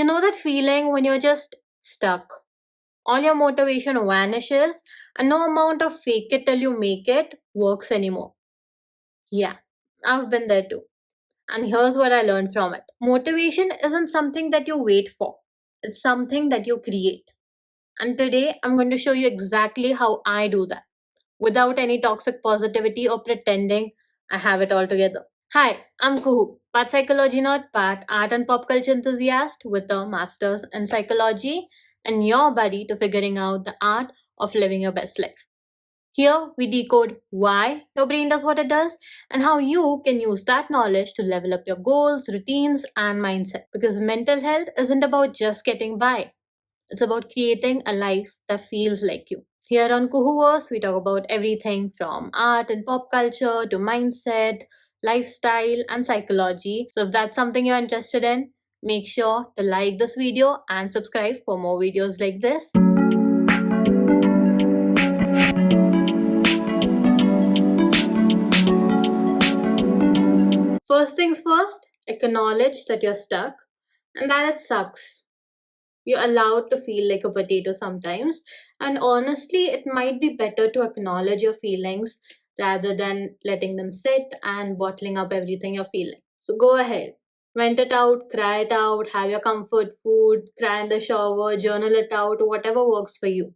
You know that feeling when you're just stuck? All your motivation vanishes and no amount of fake it till you make it works anymore. Yeah, I've been there too. And here's what I learned from it: motivation isn't something that you wait for, it's something that you create. And today I'm going to show you exactly how I do that without any toxic positivity or pretending I have it all together. Hi, I'm Kuhu, part psychology nerd, part art and pop culture enthusiast with a master's in psychology, and your buddy to figuring out the art of living your best life. Here, we decode why your brain does what it does and how you can use that knowledge to level up your goals, routines, and mindset. Because mental health isn't about just getting by, it's about creating a life that feels like you. Here on hikuhuverse, we talk about everything from art and pop culture to mindset, lifestyle, and psychology. So, if that's something you're interested in, make sure to like this video and subscribe for more videos like this. First things first, acknowledge that you're stuck and that it sucks. You're allowed to feel like a potato sometimes, and honestly, it might be better to acknowledge your feelings rather than letting them sit and bottling up everything you're feeling. So go ahead, vent it out, cry it out, have your comfort food, cry in the shower, journal it out, whatever works for you.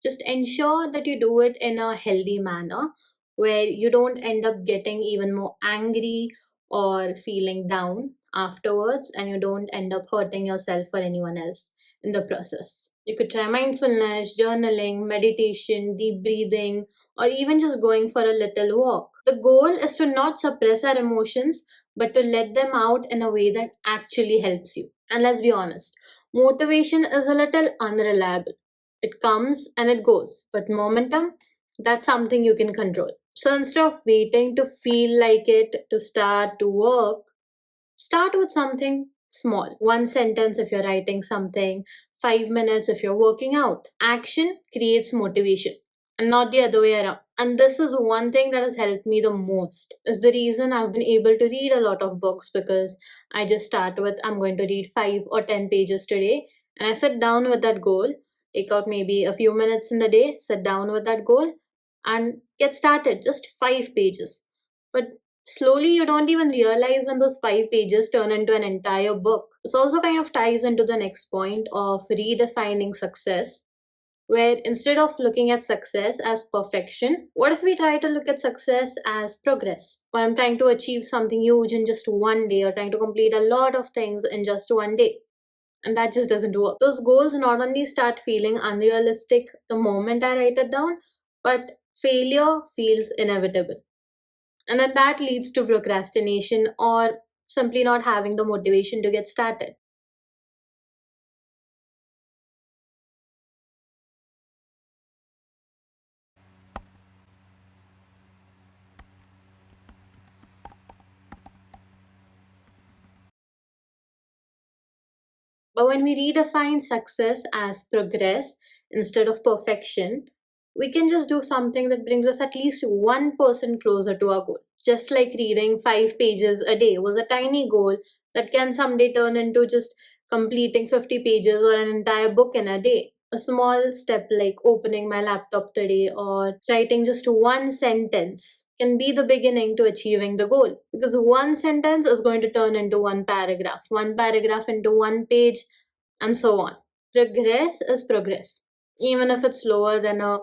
Just ensure that you do it in a healthy manner where you don't end up getting even more angry or feeling down afterwards, and you don't end up hurting yourself or anyone else in the process. You could try mindfulness, journaling, meditation, deep breathing, or even just going for a little walk. The goal is to not suppress our emotions but to let them out in a way that actually helps you. And let's be honest, motivation is a little unreliable. It comes and it goes, but momentum, that's something you can control. So instead of waiting to feel like it to start to work, start with something small. One sentence if you're writing something, 5 minutes if you're working out. Action creates motivation and not the other way around. And this is one thing that has helped me the most. Is the reason I've been able to read a lot of books, because I just start with I'm going to read 5 or 10 pages today, and I sit down with that goal, take out maybe a few minutes in the day, sit down with that goal and get started. Just 5 pages. But slowly you don't even realize when those 5 pages turn into an entire book. This also kind of ties into the next point of redefining success, where instead of looking at success as perfection, what if we try to look at success as progress? Or I'm trying to achieve something huge in just one day, or trying to complete a lot of things in just one day. And that just doesn't work. Those goals not only start feeling unrealistic the moment I write it down, but failure feels inevitable. And then that leads to procrastination or simply not having the motivation to get started. But when we redefine success as progress instead of perfection, we can just do something that brings us at least 1% closer to our goal. Just like reading 5 pages a day was a tiny goal that can someday turn into just completing 50 pages or an entire book in a day. A small step like opening my laptop today or writing just one sentence can be the beginning to achieving the goal, because one sentence is going to turn into one paragraph into one page, and so on. Progress is progress, even if it's slower than a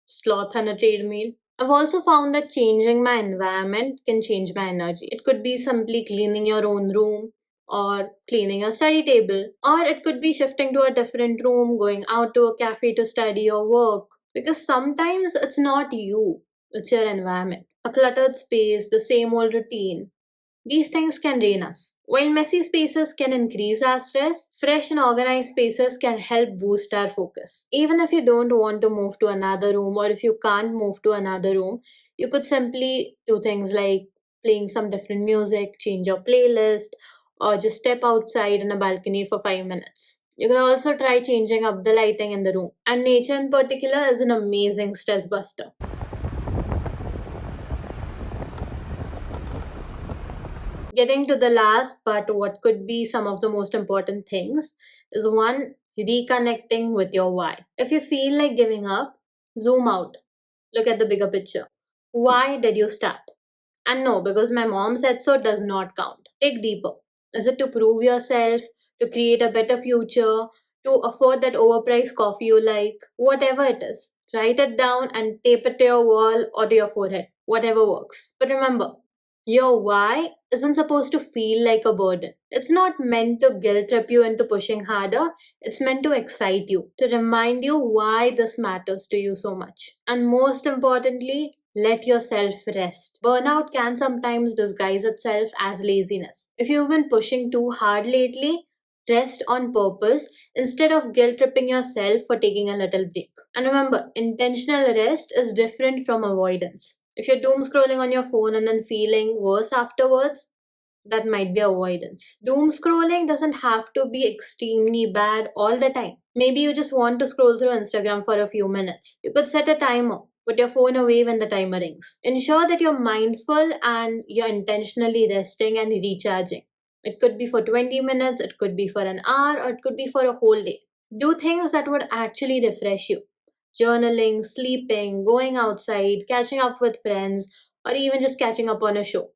sloth on a treadmill. I've also found that changing my environment can change my energy. It could be simply cleaning your own room or cleaning your study table, or it could be shifting to a different room, going out to a cafe to study or work. Because sometimes it's not you, it's your environment. A cluttered space, the same old routine, these things can drain us. While messy spaces can increase our stress, fresh and organized spaces can help boost our focus. Even if you don't want to move to another room, or if you can't move to another room, you could simply do things like playing some different music, change your playlist, or just step outside in a balcony for 5 minutes. You can also try changing up the lighting in the room. And nature in particular is an amazing stress buster. Getting to the last, but what could be some of the most important things is one, reconnecting with your why. If you feel like giving up, zoom out, look at the bigger picture. Why did you start? And no, because my mom said so does not count. Dig deeper. Is it to prove yourself, to create a better future, to afford that overpriced coffee you like? Whatever it is, write it down and tape it to your wall or to your forehead. Whatever works. But remember, your why isn't supposed to feel like a burden. It's not meant to guilt trip you into pushing harder. It's meant to excite you, to remind you why this matters to you so much. And most importantly, let yourself rest. Burnout can sometimes disguise itself as laziness. If you've been pushing too hard lately, rest on purpose instead of guilt tripping yourself for taking a little break. And remember, intentional rest is different from avoidance. If you're doom scrolling on your phone and then feeling worse afterwards, that might be avoidance. Doom scrolling doesn't have to be extremely bad all the time. Maybe you just want to scroll through Instagram for a few minutes. You could set a timer, put your phone away when the timer rings. Ensure that you're mindful and you're intentionally resting and recharging. It could be for 20 minutes, it could be for an hour, or it could be for a whole day. Do things that would actually refresh you. Journaling, sleeping, going outside, catching up with friends, or even just catching up on a show.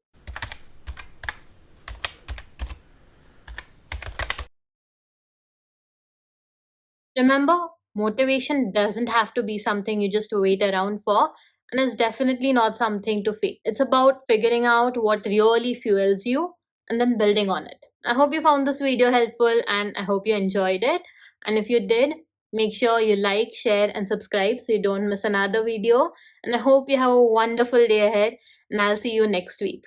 Remember, motivation doesn't have to be something you just wait around for, and it's definitely not something to fake. It's about figuring out what really fuels you and then building on it. I hope you found this video helpful and I hope you enjoyed it. And if you did, make sure you like, share, and subscribe so you don't miss another video. And I hope you have a wonderful day ahead, and I'll see you next week.